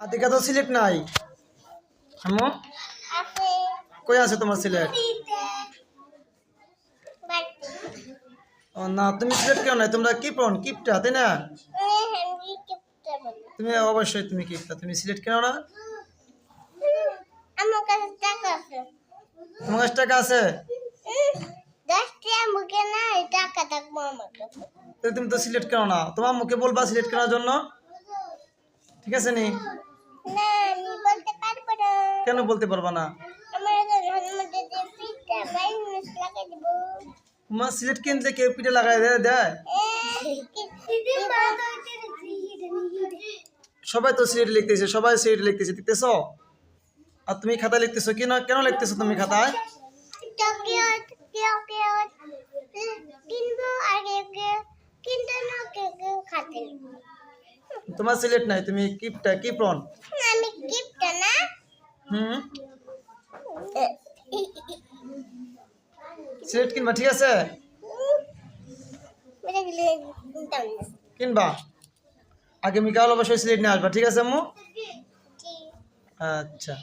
আতিকা তো সিলেট নাই। আম্মু কই আছে তোমার সিলেট? ও না, তুমি সিলেট কেউ নাই, তোমরা কিপন কিপটা তাই না? তুমি অবশ্যই তুমি কিপটা, তুমি সিলেট কেন না? তোমার কাছে টাকা আছে? তুমি তো সিলেট কেন না? তোমার মুখে বলবা সিলেট কেনার জন্য, ঠিক আছে নি? কেন বলতে পারবা না? তোমার সিলেট কিনতে কেউ পিঠে লাগাই দেয়? সবাই তো সিলেট লিখতেছে, সবাই সিলেট লিখতেছে, দেখতেছ? আর তুমি খাতায় লিখতেছো কি না? কেন লিখতেছো তুমি খাতায়? তোমার সিলেট নাই, তুমি কিপটা কিপন। হুম, সিলেট কিনবা, ঠিক আছে? কিনবা, আগামীকাল অবশ্যই সিলেট নিয়ে আসবা, ঠিক আছে আম্মু? আচ্ছা।